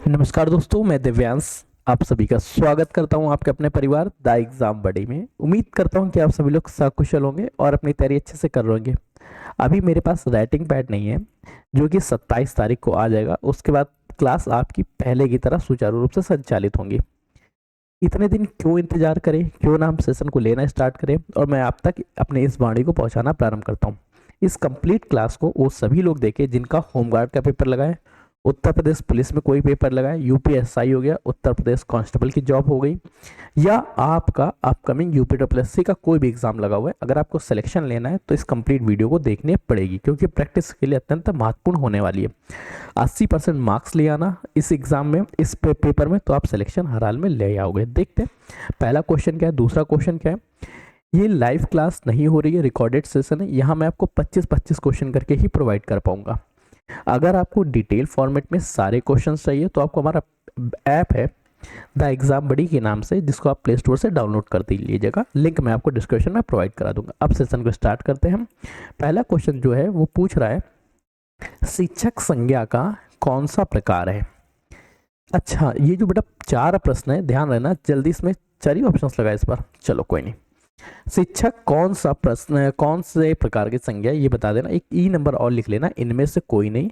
नमस्कार दोस्तों, मैं दिव्यांश आप सभी का स्वागत करता हूं आपके अपने परिवार द एग्जाम बडी में। उम्मीद करता हूं कि आप सभी लोग सकुशल होंगे और अपनी तैयारी अच्छे से कर रहे होंगे। अभी मेरे पास राइटिंग पैड नहीं है जो कि 27 तारीख को आ जाएगा। उसके बाद क्लास आपकी पहले की तरह सुचारू रूप से संचालित होंगी। इतने दिन क्यों इंतजार करें, क्यों ना हम सेशन को लेना स्टार्ट करें और मैं आप तक अपने इस वाणी को पहुंचाना प्रारंभ करता हूं। इस कंप्लीट क्लास को वो सभी लोग देखें जिनका होमगार्ड का पेपर लगा है, उत्तर प्रदेश पुलिस में कोई पेपर लगा है, यूपीएसआई हो गया, उत्तर प्रदेश कांस्टेबल की जॉब हो गई, या आपका अपकमिंग यूपीडब्ल्यूएससी का कोई भी एग्जाम लगा हुआ है। अगर आपको सिलेक्शन लेना है तो इस कंप्लीट वीडियो को देखनी पड़ेगी क्योंकि प्रैक्टिस के लिए अत्यंत महत्वपूर्ण होने वाली है। 80% मार्क्स ले आना इस एग्जाम में, इस पेपर में, तो आप सिलेक्शन हर हाल में ले आओगे। देखते हैं पहला क्वेश्चन क्या है, दूसरा क्वेश्चन क्या है। ये लाइव क्लास नहीं हो रही है, रिकॉर्डेड सेशन है। यहाँ मैं आपको 25-25 क्वेश्चन करके ही प्रोवाइड कर पाऊंगा। अगर आपको डिटेल फॉर्मेट में सारे क्वेश्चंस चाहिए तो आपको हमारा ऐप है द एग्जाम बडी के नाम से, जिसको आप प्ले स्टोर से डाउनलोड कर लीजिएगा। लिंक मैं आपको डिस्क्रिप्शन में प्रोवाइड करा दूंगा। अब सेशन को स्टार्ट करते हैं। पहला क्वेश्चन जो है वो पूछ रहा है, शिक्षक संज्ञा का कौन सा प्रकार है। अच्छा, ये जो बेटा 4 प्रश्न है, ध्यान रहना, जल्दी इसमें 4 ही ऑप्शन लगाए इस पर। चलो कोई नहीं। शिक्षक कौन सा प्रश्न है, कौन से प्रकार की संज्ञा है, ये बता देना। एक ई नंबर और लिख लेना, इनमें से कोई नहीं।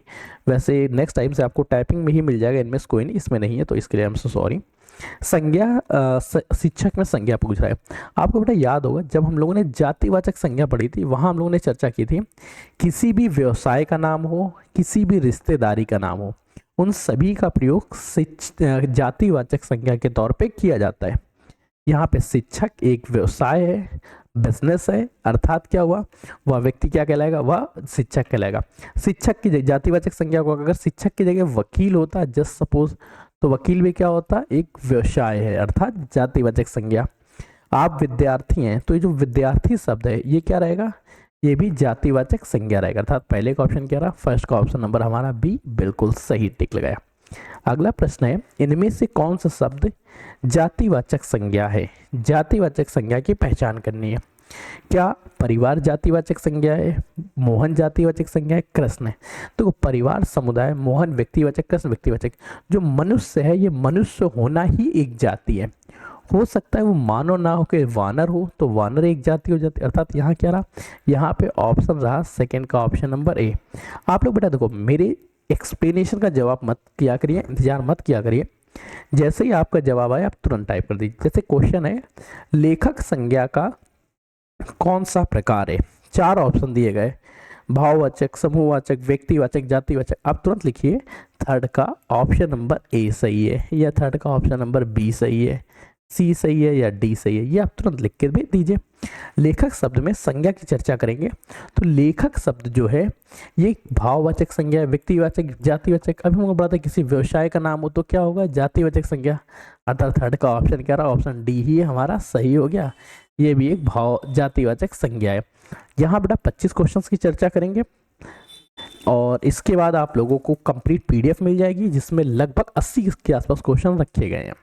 वैसे नेक्स्ट टाइम से आपको टाइपिंग में ही मिल जाएगा, इनमें से कोई नहीं, इसमें नहीं है, तो इसके लिए हमसे सॉरी। संज्ञा शिक्षक में संज्ञा पूछ रहा है। आपको बेटा याद होगा जब हम लोगों ने जातिवाचक संज्ञा पढ़ी थी, वहां हम लोगों ने चर्चा की थी किसी भी व्यवसाय का नाम हो, किसी भी रिश्तेदारी का नाम हो, उन सभी का प्रयोग जातिवाचक संज्ञा के तौर पे किया जाता है। यहाँ पे शिक्षक एक व्यवसाय है, बिजनेस है, अर्थात क्या हुआ, वह व्यक्ति क्या कहलाएगा, वह शिक्षक कहलाएगा। शिक्षक की जातिवाचक संज्ञा को अगर शिक्षक की जगह वकील होता, जस्ट सपोज, तो वकील भी क्या होता, एक व्यवसाय है, अर्थात जातिवाचक संज्ञा। आप विद्यार्थी हैं तो ये जो विद्यार्थी शब्द है ये क्या रहेगा, ये भी जातिवाचक संज्ञा रहेगा। अर्थात पहले का ऑप्शन क्या रहा, फर्स्ट का ऑप्शन नंबर हमारा बी बिल्कुल सही टिक लगाया। अगला प्रश्न है, इनमें से कौन सा शब्द जातिवाचक संज्ञा है। जातिवाचक संज्ञा की पहचान करनी है। क्या परिवार जातिवाचक संज्ञा है, मोहन जातिवाचक संज्ञा है, कृष्ण है। तो परिवार समुदाय, मोहन व्यक्तिवाचक, कृष्ण व्यक्तिवाचक। जो मनुष्य है ये मनुष्य होना ही एक जाति है। हो सकता है वो मानव ना हो के वानर हो, तो वानर एक जाति हो जाती है। अर्थात यहाँ क्या रहा, यहाँ पे ऑप्शन रहा सेकंड का ऑप्शन नंबर ए। आप लोग बेटा देखो, मेरे एक्सप्लेनेशन का जवाब मत किया करिए, इंतजार मत किया करिए। जैसे ही आपका जवाब आए आप तुरंत टाइप कर दीजिए। जैसे क्वेश्चन है, लेखक संज्ञा का कौन सा प्रकार है। 4 ऑप्शन दिए गए, भाववाचक, समूहवाचक, व्यक्तिवाचक, जातिवाचक। आप तुरंत लिखिए थर्ड का ऑप्शन नंबर ए सही है, या थर्ड का ऑप्शन नंबर बी सही है, सी सही है, या डी सही है। ये आप तुरंत लिख के भी दीजिए। लेखक शब्द में संज्ञा की चर्चा करेंगे तो लेखक शब्द जो है ये भाववाचक संज्ञा, व्यक्तिवाचक, जातिवाचक। अभी हमको पता है किसी व्यवसाय का नाम हो तो क्या होगा, जातिवाचक संज्ञा। अर्थात थर्ड का ऑप्शन क्या रहा, ऑप्शन डी ही हमारा सही हो गया। ये भी एक भाव जातिवाचक संज्ञा है। यहाँ बेटा 25 क्वेश्चंस की चर्चा करेंगे और इसके बाद आप लोगों को कंप्लीट पीडीएफ मिल जाएगी जिसमें लगभग 80 के आसपास क्वेश्चन रखे गए हैं।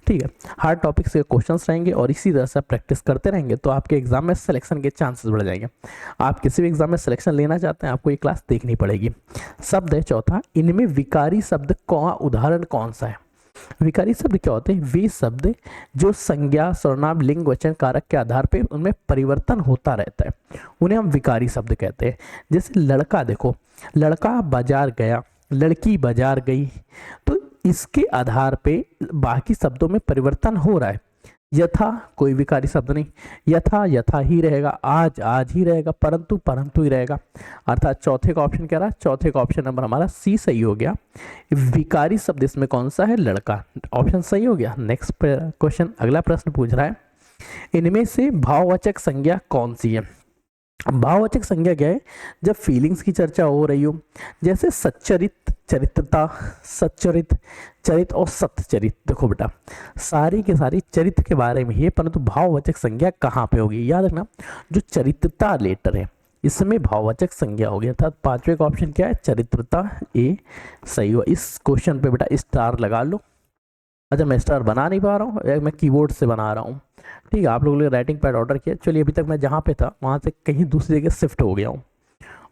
ठीक है, हार्ड टॉपिक्स के क्वेश्चंस रहेंगे और इसी तरह से प्रैक्टिस करते रहेंगे तो आपके एग्जाम में सिलेक्शन के चांसेस बढ़ जाएंगे। आप किसी भी एग्जाम में सिलेक्शन लेना चाहते हैं आपको ये क्लास देखनी पड़ेगी। शब्द है चौथा, इनमें विकारी शब्द का उदाहरण कौन सा है। विकारी शब्द क्या होते हैं, वे शब्द जो संज्ञा, सर्वनाम, लिंग, वचन, कारक के आधार पर उनमें परिवर्तन होता रहता है, उन्हें हम विकारी शब्द कहते हैं। जैसे लड़का, देखो लड़का बाजार गया, लड़की बाजार गई, तो इसके आधार पे बाकी शब्दों में परिवर्तन हो रहा है। यथा कोई विकारी शब्द नहीं, यथा यथा ही रहेगा, आज आज ही रहेगा, परंतु परंतु ही रहेगा। अर्थात चौथे का ऑप्शन क्या रहा, चौथे का ऑप्शन नंबर हमारा सी सही हो गया। विकारी शब्द इसमें कौन सा है, लड़का, ऑप्शन सही हो गया। नेक्स्ट क्वेश्चन, अगला प्रश्न पूछ रहा है, इनमें से भाववाचक संज्ञा कौन सी है। भाववाचक संज्ञा क्या है, जब फीलिंग्स की चर्चा हो रही हो, जैसे सच्चरित, चरित्रता, सच्चरित, चरित और सत्यचरित। देखो बेटा सारी के सारी चरित्र के बारे में ही है, परंतु भाववाचक संज्ञा कहाँ पे होगी, याद रखना जो चरित्रता लेटर है इसमें भाववाचक संज्ञा होगी। अर्थात पांचवे का ऑप्शन क्या है, चरित्रता, ए सही हुआ। इस क्वेश्चन पे बेटा स्टार लगा लो। अच्छा मैं स्टार बना नहीं पा रहा हूँ, मैं कीबोर्ड से बना रहा हूँ। ठीक है, आप लोगों ने राइटिंग पैड ऑर्डर किया, चलिए अभी तक मैं जहाँ पे था वहाँ से कहीं दूसरी जगह शिफ्ट हो गया हूँ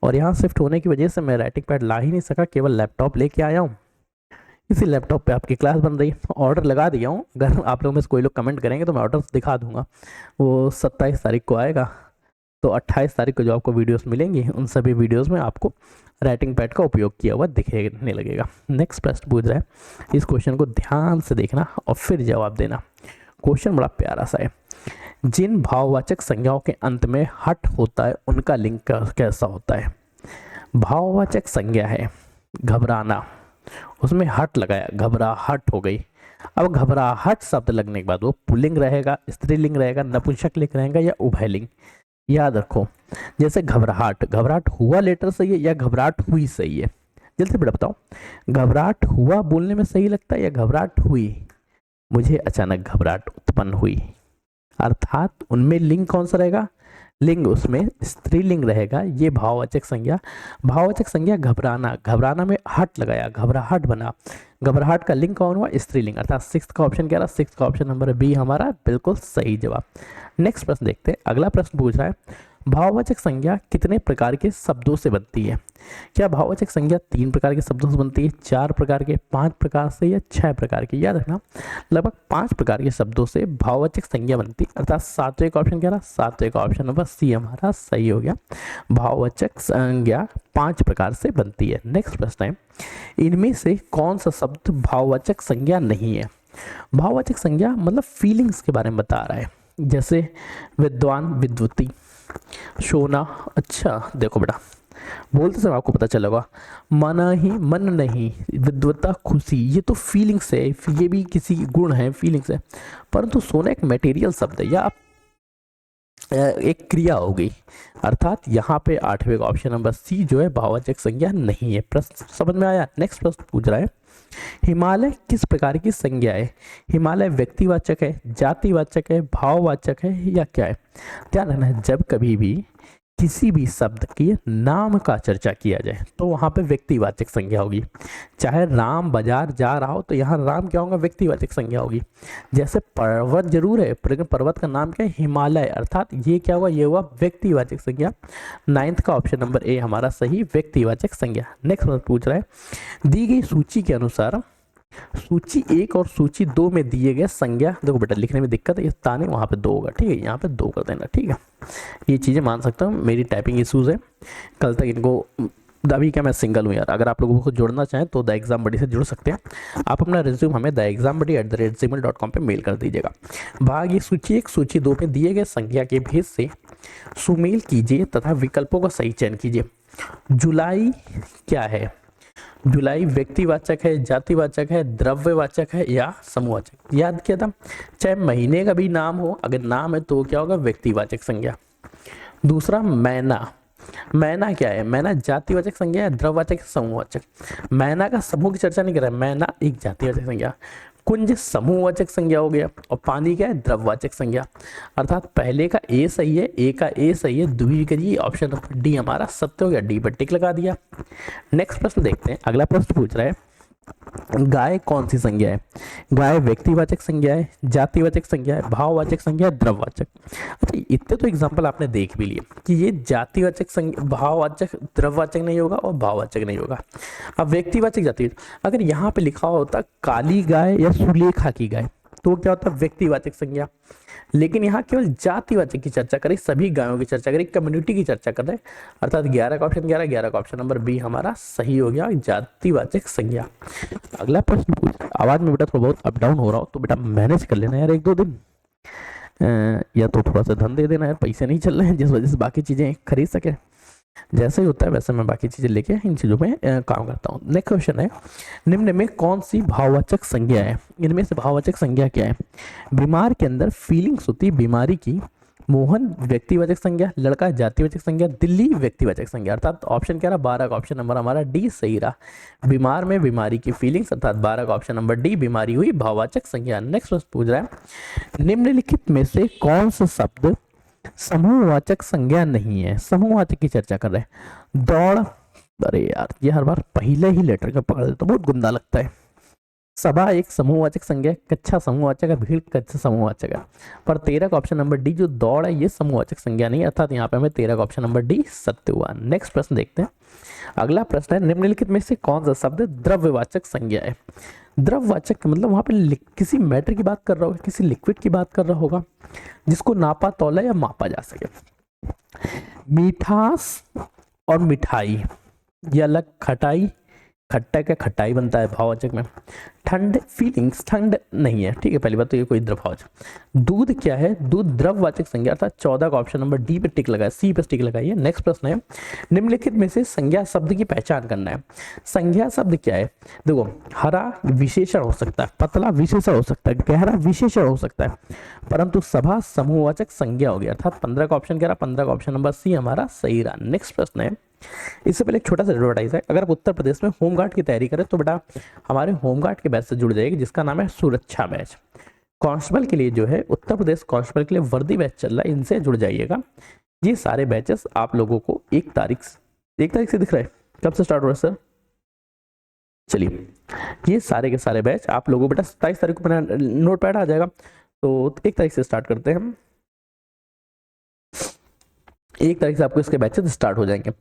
और यहाँ शिफ्ट होने की वजह से मैं राइटिंग पैड ला ही नहीं सका, केवल लैपटॉप लेके आया हूँ। इसी लैपटॉप पे आपकी क्लास बन रही है। ऑर्डर लगा दिया हूँ, अगर आप लोग में से कोई लोग कमेंट करेंगे तो मैं ऑर्डर दिखा दूंगा। वो 27 तारीख को आएगा, तो 28 तारीख को जो आपको वीडियोस मिलेंगी उन सभी वीडियोस में आपको राइटिंग पैड का उपयोग किया हुआ दिखने लगेगा। नेक्स्ट प्रश्न पूछ रहा है, इस क्वेश्चन को ध्यान से देखना और फिर जवाब देना। क्वेश्चन बड़ा प्यारा सा है। जिन भाववाचक संज्ञाओं के अंत में हट होता है उनका लिंक कैसा होता है? भाववाचक संज्ञा है घबराना, उसमें हट लगाया, घबराहट हो गई। अब घबराहट शब्द लगने के बाद वो पुल्लिंग रहेगा, स्त्रीलिंग रहेगा, नपुंसकलिंग रहेगा या उभयलिंग? याद रखो, जैसे घबराहट, घबराहट हुआ लेटर सही है या घबराहट हुई सही है? जल्दी से बेटा बताओ, घबराहट हुआ बोलने में सही लगता है या घबराहट हुई? मुझे अचानक घबराहट उत्पन्न हुई, अर्थात उनमें लिंग कौन सा रहेगा? लिंग उसमें स्त्रीलिंग रहेगा। ये भाववाचक संज्ञा, भाववाचक संज्ञा घबराना, घबराना में हट लगाया, घबराहट बना, घबराहट का लिंग कौन हुआ? स्त्रीलिंग, अर्थात सिक्स का ऑप्शन क्या रहा? सिक्स का ऑप्शन नंबर बी हमारा बिल्कुल सही जवाब। नेक्स्ट प्रश्न देखते हैं। अगला प्रश्न पूछ रहा है, भाववाचक संज्ञा कितने प्रकार के शब्दों से बनती है? क्या भाववाचक संज्ञा 3 प्रकार के शब्दों से बनती है, 4 प्रकार के, 5 प्रकार से या 6 प्रकार के? याद रखना, लगभग 5 प्रकार के शब्दों से भाववाचक संज्ञा बनती है, अर्थात सातवें का ऑप्शन क्या रहा? सातवें का ऑप्शन नंबर सी हमारा सही हो गया। भाववाचक संज्ञा 5 प्रकार से बनती है। नेक्स्ट प्रश्न है, इनमें से कौन सा शब्द भाववाचक संज्ञा नहीं है? भाववाचक संज्ञा मतलब फीलिंग्स के बारे में बता रहा है, जैसे विद्वान, विद्वती, सोना। अच्छा देखो बेटा, बोलते समय आपको पता चलेगा, मना ही मन नहीं, विद्वता खुशी, ये तो फीलिंग्स है, ये भी किसी गुण है, फीलिंग्स है। परंतु सोना एक मटेरियल शब्द है या एक क्रिया हो गई, अर्थात यहाँ पे 8वें का ऑप्शन नंबर सी जो है भाववाचक संज्ञा नहीं है। प्रश्न समझ में आया? नेक्स्ट प्रश्न पूछ रहा है, हिमालय किस प्रकार की संज्ञा है? हिमालय व्यक्तिवाचक है, जातिवाचक है, भाववाचक है या क्या है? ध्यान रखना है, जब कभी भी किसी भी शब्द के नाम का चर्चा किया जाए तो वहां पे व्यक्तिवाचक संज्ञा होगी। चाहे राम बाजार जा रहा हो तो यहाँ राम क्या होगा? व्यक्तिवाचक संज्ञा होगी। जैसे पर्वत जरूर है लेकिन पर्वत का नाम क्या है? हिमालय, अर्थात ये क्या हुआ? ये हुआ व्यक्तिवाचक संज्ञा। 9th का ऑप्शन नंबर ए हमारा सही, व्यक्तिवाचक संज्ञा। नेक्स्ट पूछ रहा है, दी गई सूची के अनुसार सूची 1 और सूची 2 में दिए गए संज्ञा, देखो बेटा लिखने में दिक्कत है, ये ताने वहां पे 2 होगा, ठीक है, यहाँ पे 2 कर देना, ठीक है। ये चीजें मान सकता हूँ, मेरी टाइपिंग इशूज है, कल तक इनको, अभी क्या मैं सिंगल हूँ यार, अगर आप लोगों को जोड़ना चाहें तो द एग्जाम बडी से जुड़ सकते हैं। आप अपना रिज्यूम हमें theexambuddy@gmail.com पे मेल कर दीजिएगा। भाग ये सूची 1 सूची 2 में दिए गए संज्ञा के भेद से सुमेल कीजिए तथा विकल्पों का सही चयन कीजिए। जुलाई क्या है? जुलाई व्यक्तिवाचक है, जातिवाचक है, द्रव्यवाचक है या समूहवाचक? याद किया था, चाहे महीने का भी नाम हो, अगर नाम है तो क्या होगा? व्यक्तिवाचक संज्ञा। दूसरा मैना, मैना क्या है? मैना जातिवाचक संज्ञा है, द्रव्यवाचक, समूहवाचक? मैना का समूह की चर्चा नहीं कर रहा है, मैना एक जातिवाचक संज्ञा। कुंज समूहवाचक संज्ञा हो गया, और पानी क्या है? द्रव्यवाचक संज्ञा। अर्थात पहले का ए सही है, ए का ए सही है, द्वितीय का जी, ऑप्शन नंबर डी हमारा सत्य हो गया, डी पर टिक लगा दिया। नेक्स्ट प्रश्न देखते हैं। अगला प्रश्न पूछ रहा है, गाय कौन सी संज्ञा है? गाय व्यक्तिवाचक संज्ञा है, जातिवाचक संज्ञा है, भाववाचक संज्ञा है, द्रव्यवाचक? अच्छा इतने तो एग्जांपल आपने देख भी लिए कि ये जातिवाचक संज्ञा, भाववाचक, द्रव्यवाचक नहीं होगा और भाववाचक नहीं होगा। अब व्यक्तिवाचक, जातिवाचक, अगर यहाँ पे लिखा होता काली गाय या सुलेखा की गाय तो क्या होता? व्यक्तिवाचक संज्ञा। लेकिन यहाँ केवल जातिवाचक की चर्चा करें, सभी गायों की चर्चा करें, कम्युनिटी की चर्चा करें, अर्थात 11 का ऑप्शन 11 का ऑप्शन नंबर बी हमारा सही हो गया, जातिवाचक संज्ञा। अगला प्रश्न पूछ, आवाज में बेटा थोड़ा बहुत अप डाउन हो रहा हो तो बेटा मैनेज कर लेना यार 1-2 दिन, या तो थोड़ा सा धन दे देना यार, पैसे नहीं चल रहे हैं जिस वजह से बाकी चीजें खरीद सके। जैसे ही होता है वैसे मैं बाकी चीजें लेके इन चीजों में काम करता हूँ। नेक्स्ट क्वेश्चन है, निम्न में कौन सी भाववाचक संज्ञा है? इनमें से भाववाचक संज्ञा क्या है? बीमार के अंदर फीलिंग्स होती है बीमारी की, मोहन व्यक्तिवाचक संज्ञा, लड़का जातिवाचक संज्ञा, दिल्ली व्यक्तिवाचक संज्ञा। अर्थात ऑप्शन क्या रहा? 12 का ऑप्शन नंबर हमारा डी सही रहा। बीमार में बीमारी की फीलिंग्स, अर्थात 12 का ऑप्शन नंबर डी बीमारी हुई भाववाचक संज्ञा। नेक्स्ट प्रश्न पूछ रहा है, निम्नलिखित में से कौन सा शब्द समूहवाचक संज्ञा नहीं है? समूहवाचक की चर्चा कर रहे हैं। दौड़, अरे यार ये हर बार पहले ही लेटर का पकड़ देता, बहुत गंदा लगता है। सभा एक समूहवाचक संज्ञा है, कक्षा समूहवाचक है, भीड़ कक्षा समूहवाचक है, पर 13 का ऑप्शन नंबर डी जो दौड़ है ये समूहवाचक संज्ञा नहीं है, अर्थात यहाँ पे हमें 13 का ऑप्शन नंबर डी सत्य हुआ। नेक्स्ट प्रश्न देखते हैं। अगला प्रश्न है, निम्नलिखित में से कौन सा शब्द द्रव्यवाचक संज्ञा है? द्रववाचक का मतलब वहां पे किसी मैटर की बात कर रहा होगा, किसी लिक्विड की बात कर रहा होगा जिसको नापा तौला या मापा जा सके। मीठास और मिठाई, ये अलग। खटाई, खट्टा क्या खट्टाई बनता है भाववाचक में। ठंड, फीलिंग्स, ठंड नहीं है, ठीक है, पहली बात तो ये कोई द्रववाचक। दूध क्या है, दूध द्रववाचक संज्ञा अर्थात 14 का ऑप्शन नंबर डी पे टिक लगाए, सी पे टिक लगाइए। नेक्स्ट प्रश्न है, निम्नलिखित में से संज्ञा शब्द की पहचान करना है। संज्ञा शब्द क्या है, देखो हरा विशेषण हो सकता है, पतला विशेषण हो सकता है, गहरा विशेषण हो सकता है, परंतु सभा समूहवाचक संज्ञा हो गया, अर्थात 15 का ऑप्शन क्या रहा, 15 का ऑप्शन नंबर सी हमारा सही रहा। नेक्स्ट प्रश्न है, इससे पहले एक छोटा सा एडवर्टाइज है, अगर आप उत्तर प्रदेश में होमगार्ड की तैयारी करें तो बेटा हमारे होमगार्ड के बैच से जुड़ जाएगी जिसका नाम है सुरक्षा बैच। कांस्टेबल के लिए जो है उत्तर प्रदेश कांस्टेबल के लिए वर्दी बैच चल रहा है, इनसे जुड़ जाइएगा। ये सारे बैचेस आप लोगों को 1 तारीख से दिख रहा है, कब से स्टार्ट हो रहा है सर? चलिए, ये सारे के सारे बैच आप लोगों बेटा 27 तारीख को मेरा नोट पैड आ जाएगा, तो 1 तारीख से स्टार्ट करते हैं हम। 1 तारीख से आपको इसके बैचेस स्टार्ट हो जाएंगे।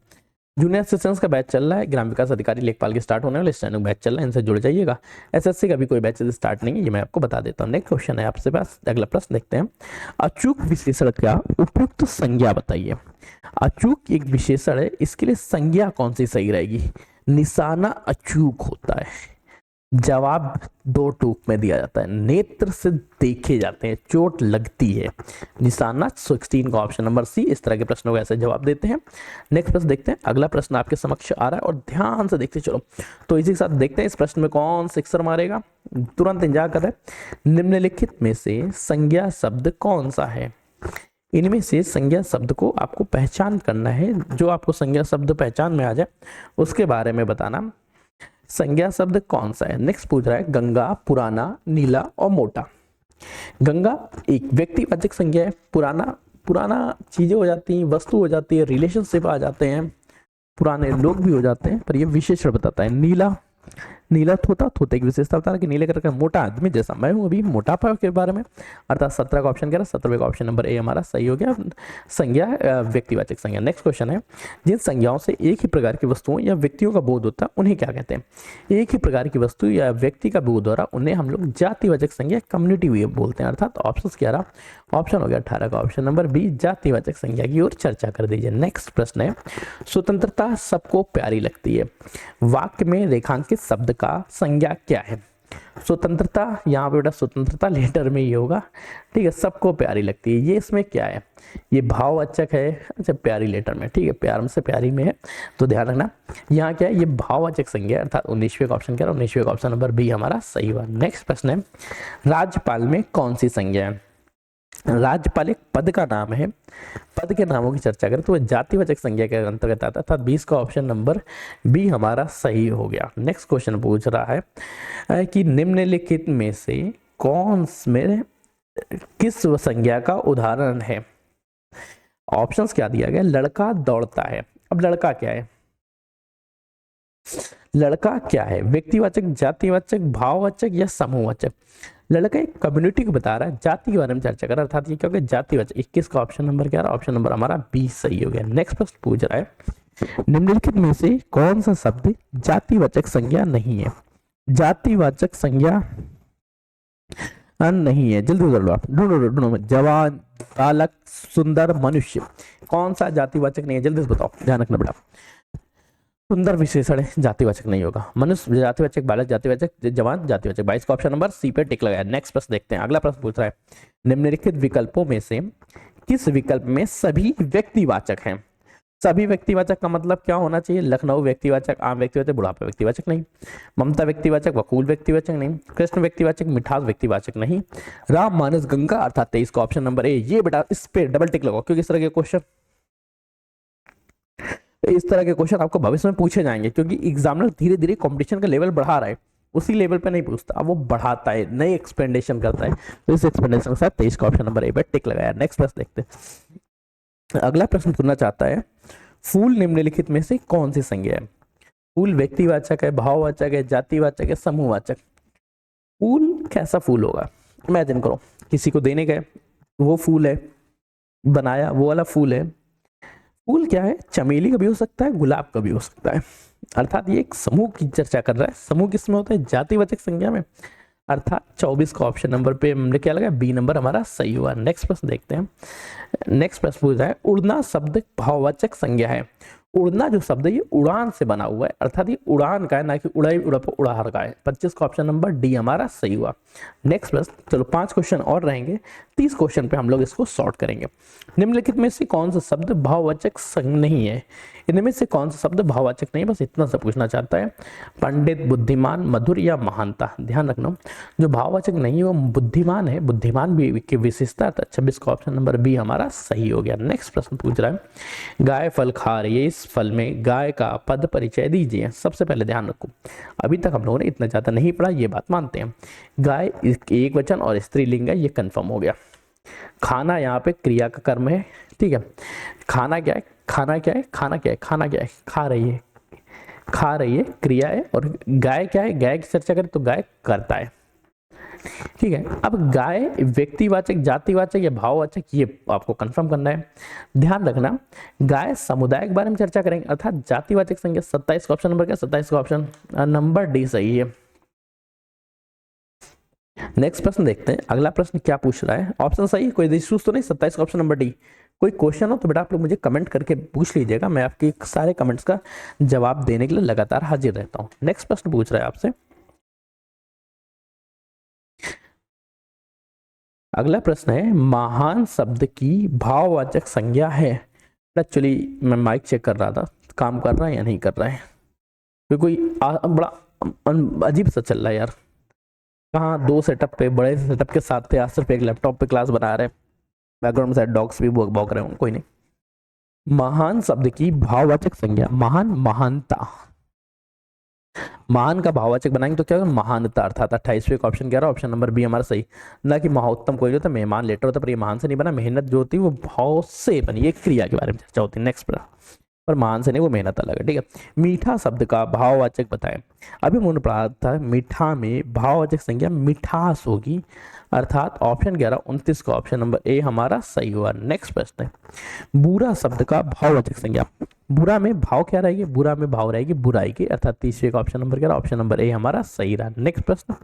जूनियर असिस्टेंट्स का बैच चल रहा है, ग्राम विकास अधिकारी लेखपाल के स्टार्ट होने वाले स्टैंडिंग बैच चल रहा है, इनसे जुड़ जाइएगा। एसएससी का भी कोई बैचेस स्टार्ट नहीं है, ये मैं आपको बता देता हूँ। नेक्स्ट क्वेश्चन है आपसे पास, अगला प्रश्न देखते हैं। अचूक विशेषण का उपयुक्त संज्ञा बताइए। अचूक एक विशेषण है, इसके लिए संज्ञा कौन सी सही रहेगी? निशाना अचूक होता है, जवाब 2 टूक में दिया जाता है, नेत्र से देखे जाते हैं, चोट लगती है, निशाना 16 का ऑप्शन नंबर सी। इस तरह के प्रश्नों को ऐसे जवाब देते हैं। नेक्स्ट प्रश्न देखते हैं, अगला प्रश्न आपके समक्ष आ रहा है और ध्यान से देखते चलो। तो इसी के साथ देखते हैं इस प्रश्न में कौन सिक्सर मारेगा, तुरंत इंतजार कर रहे हैं। निम्नलिखित में से संज्ञा शब्द कौन सा है? इनमें से संज्ञा शब्द को आपको पहचान करना है, जो आपको संज्ञा शब्द पहचान में आ जाए उसके बारे में बताना। संज्ञा शब्द कौन सा है? नेक्स्ट पूछ रहा है, गंगा, पुराना, नीला और मोटा। गंगा एक व्यक्तिवाचक संज्ञा है, पुराना चीजें हो जाती हैं, वस्तु हो जाती है, रिलेशनशिप आ जाते हैं, पुराने लोग भी हो जाते हैं, पर ये विशेषण बताता है। नीला तोता की विशेषता बता रहा है कि नीले कलर का मोटा आदमी जैसा मैं हूं, अभी मोटापा के बारे में, अर्थात 17 का ऑप्शन क्या रहा, 17वें का ऑप्शन नंबर ए हमारा सही हो गया। संज्ञा व्यक्तिवाचक संज्ञा। नेक्स्ट क्वेश्चन है, जिन संज्ञाओं से एक ही प्रकार की वस्तुओं या व्यक्तियों का बोध होता है उन्हें क्या कहते हैं? एक ही प्रकार की वस्तु या व्यक्ति का बोध हो रहा उन्हें हम लोग जातिवाचक संज्ञा, कम्युनिटी वे बोलते हैं, अर्थात ऑप्शन क्या रहा, ऑप्शन हो गया 18 का ऑप्शन नंबर बी, जातिवाचक संज्ञा की ओर चर्चा कर दीजिए। नेक्स्ट प्रश्न है, स्वतंत्रता सबको प्यारी लगती है, वाक्य में रेखांकित शब्द का संज्ञा क्या है? स्वतंत्रता, यहाँ पे बेटा स्वतंत्रता लेटर में ही होगा, ठीक है, सबको प्यारी लगती है, ये इसमें क्या है? ये भाववाचक है, अच्छा प्यारी लेटर में, ठीक है, प्यार से प्यारी में है, तो ध्यान रखना यहाँ क्या है, ये भाववाचक संज्ञा अर्थात 19वें का ऑप्शन क्या है, 19वें का ऑप्शन नंबर बी हमारा सही हुआ। नेक्स्ट प्रश्न है, राज्यपाल में कौन सी संज्ञा है? राज्यपाल एक पद का नाम है, पद के नामों की चर्चा करें तो वह जातिवाचक संज्ञा के अंतर्गत आता है, अर्थात 20 का ऑप्शन नंबर बी हमारा सही हो गया। नेक्स्ट क्वेश्चन पूछ रहा है कि निम्नलिखित में से कौन में किस संज्ञा का उदाहरण है? ऑप्शंस क्या दिया गया, लड़का दौड़ता है। अब लड़का क्या है? लड़का क्या है, व्यक्तिवाचक, जातिवाचक, भाववाचक या समूहवाचक? लड़का एक कम्युनिटी को बता रहा है, जाति के बारे में चर्चा कर रहा है, अर्थात ये क्या होगा, जातिवाचक। 21 का ऑप्शन नंबर क्या रहा, ऑप्शन नंबर हमारा बी सही हो गया। नेक्स्ट प्रश्न पूछ रहा है, निम्नलिखित में से कौन सा शब्द जातिवाचक संज्ञा नहीं है? जातिवाचक संज्ञा नहीं है, जल्दी कर लो आप, ढूंढो। जवान, बालक, सुंदर, मनुष्य, कौन सा जातिवाचक नहीं है, जल्दी से बताओ, ध्यान रखना बेटा। सुंदर विशेषण है, जातिवाचक नहीं होगा। मनुष्य जातिवाचक, बालक जातिवाचक, जवान जातिवाचक। 22 का ऑप्शन नंबर सी पे टिक लगाया। नेक्स्ट प्रश्न देखते हैं, अगला प्रश्न पूछ रहा है, निम्नलिखित विकल्पों में से किस विकल्प में सभी व्यक्तिवाचक हैं? सभी व्यक्तिवाचक का मतलब क्या होना चाहिए? लखनऊ व्यक्तिवाचक, आम व्यक्तिवाचक, बुढ़ापा व्यक्तिवाचक नहीं, ममता व्यक्तिवाचक, वकूल व्यक्तिवाचक नहीं, कृष्ण व्यक्तिवाचक, मिठास व्यक्तिवाचक नहीं, राम, मानस, गंगा, अर्थात 23 का ऑप्शन नंबर ए। ये बेटा इस पे डबल टिक लगाओ, क्योंकि इस तरह के क्वेश्चन आपको भविष्य में पूछे जाएंगे, क्योंकि एग्जामिनर धीरे धीरे कंपटीशन का लेवल बढ़ा रहा है, उसी लेवल पे नहीं पूछता, अब वो बढ़ाता है, नई एक्सपेंडेशन करता है, तो इस एक्सपेंडेशन के साथ 23 का ऑप्शन नंबर ए पे टिक लगाया। नेक्स्ट प्रश्न देखते हैं, अगला प्रश्न पूछना चाहता है, फूल निम्नलिखित में से कौन सी संज्ञा है? फूल व्यक्तिवाचक है, भाववाचक है, जातिवाचक है, समूहवाचक? फूल कैसा फूल होगा? इमेजिन करो, किसी को देने गए, वो फूल है, बनाया वो वाला फूल है। फूल क्या है? चमेली का भी हो सकता है, गुलाब का भी हो सकता है, अर्थात ये एक समूह की चर्चा कर रहा है। समूह किसमें होता है? जातिवाचक संज्ञा में। अर्थात 24 का ऑप्शन नंबर पे हमने क्या लगा? बी नंबर हमारा सही हुआ। नेक्स्ट प्रश्न देखते हैं। नेक्स्ट प्रश्न पूछ रहा है, उड़ना शब्द भाववाचक संज्ञा है। उड़ना जो शब्द है ये उड़ान से बना हुआ है, अर्थात ये उड़ान का है, ना कि उड़ाई उड़ाहर का है। 25 का ऑप्शन नंबर डी हमारा सही हुआ। नेक्स्ट प्रश्न, चलो 5 क्वेश्चन और रहेंगे, 30 क्वेश्चन पे हम लोग इसको सॉर्ट करेंगे। निम्नलिखित में से कौन सा शब्द भाववाचक संज्ञा नहीं है? इनमें से कौन सा शब्द भाववाचक नहीं? बस इतना सा पूछना चाहता है। पंडित, बुद्धिमान, मधुर या महानता। ध्यान रखना, जो भाववाचक नहीं है वो बुद्धिमान है, बुद्धिमान भी की विशेषता। 26 का ऑप्शन नंबर बी हमारा सही हो गया। नेक्स्ट प्रश्न पूछ रहा है, गाय फल खा रही है, इस फल में गाय का पद परिचय दीजिए। सबसे पहले ध्यान रखो, अभी तक हम लोगों ने इतना ज्यादा नहीं पढ़ा, ये बात मानते हैं। गाय एक वचन और स्त्रीलिंग है, ये कंफर्म हो गया। खाना यहाँ पे क्रिया का कर्म है, ठीक है। खाना क्या है? खाना क्या है? खाना क्या है? खाना क्या है? खा रही है, खा रही है क्रिया है। और गाय क्या है? गाय की चर्चा करें तो गाय करता है, ठीक है। अब गाय व्यक्तिवाचक, जातिवाचक या भाववाचक, ये आपको कंफर्म करना है। ध्यान रखना, गाय समुदाय के बारे में चर्चा करेंगे, अर्थात जातिवाचक संज्ञा। 27 का ऑप्शन नंबर क्या? 27 का ऑप्शन नंबर डी सही है। नेक्स्ट प्रश्न देखते हैं, अगला प्रश्न क्या पूछ रहा है। ऑप्शन सही, कोई इश्यूज तो नहीं? 27 का ऑप्शन नंबर डी। कोई क्वेश्चन हो तो बेटा आप लोग मुझे कमेंट करके पूछ लीजिएगा, मैं आपके सारे कमेंट्स का जवाब देने के लिए लगातार हाजिर रहता हूं। नेक्स्ट प्रश्न पूछ रहा है आपसे, अगला प्रश्न है, महान शब्द की भाववाचक संज्ञा है। एक्चुअली मैं माइक चेक कर रहा था, काम कर रहा है या नहीं कर रहा है, कोई बड़ा अजीब सा चल रहा है यार। कहाँ दो सेटअप पे, बड़े सेटअप के साथ थे, आज सिर्फ एक लैपटॉप पे क्लास बना रहे हैं। बैकग्राउंड में शायद डॉग्स भी भौंक रहे हो, कोई नहीं। महान शब्द की भाववाचक संज्ञा, महान, महानता। महान का भाववाचक बनाएंगे तो क्या होगा? महानता। अर्थात 28वें का ऑप्शन क्या रहा? ऑप्शन नंबर बी हमारा सही। ना कि महोत्तम कोई होता, मेहमान लेटर होता, पर ये महान से नहीं बना। मेहनत जो होती है वो भाव से बनी, ये क्रिया के बारे में चर्चा होती है। नेक्स्ट पर महान से नहीं, वो मेहनत अलग है, ठीक है। मीठा शब्द का भाववाचक बताएं। अभी मैंने पढ़ा था मीठा में भाववाचक संज्ञा मिठास होगी, अर्थात ऑप्शन 11 29 का ऑप्शन नंबर ए हमारा सही हुआ। नेक्स्ट प्रश्न है, बुरा शब्द का भाववाचक संज्ञा। बुरा में भाव क्या रहेगी? बुरा में भाव रहेगी बुराई की, अर्थात 30वें का ऑप्शन नंबर क्या रहा? ऑप्शन नंबर ए हमारा सही रहा। नेक्स्ट प्रश्न,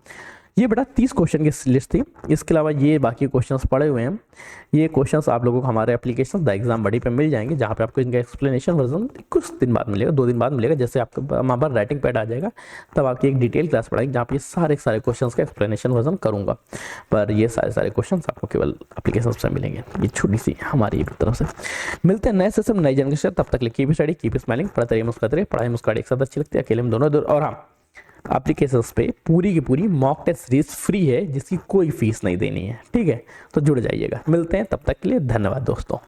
ये बेटा 30 क्वेश्चन की लिस्ट थी, इसके अलावा ये बाकी क्वेश्चंस पड़े हुए हैं। ये क्वेश्चंस आप लोगों को हमारे एप्लीकेशन द एग्जाम बडी पे मिल जाएंगे, जहाँ पे आपको इनका एक्सप्लेनेशन वर्जन कुछ दिन बाद मिलेगा, 2 दिन बाद मिलेगा। जैसे आपका हमारे पास राइटिंग पैड आ जाएगा तब आपकी एक डिटेल क्लास पढ़ाएगी, जहाँ पे ये सारे क्वेश्चंस का एक्सप्लेनेशन वर्जन करूंगा। पर ये सारे क्वेश्चन आपको केवल एप्लीकेशन से मिलेंगे। ये छोटी सी हमारी तरफ से। मिलते हैं नए सेशन, नई जनरेशन, तब तक कीप स्टडी, कीप स्माइलिंग। पढ़ते रहिए, मुस्कुराते रहिए। पढ़ाई मुस्कुराहट एक साथ अच्छी लगती है, अकेले में दोनों दूर। और हाँ, एप्लीकेशंस पे पूरी की पूरी मॉक टेस्ट सीरीज फ्री है, जिसकी कोई फीस नहीं देनी है, ठीक है। तो जुड़ जाइएगा। मिलते हैं, तब तक के लिए धन्यवाद दोस्तों।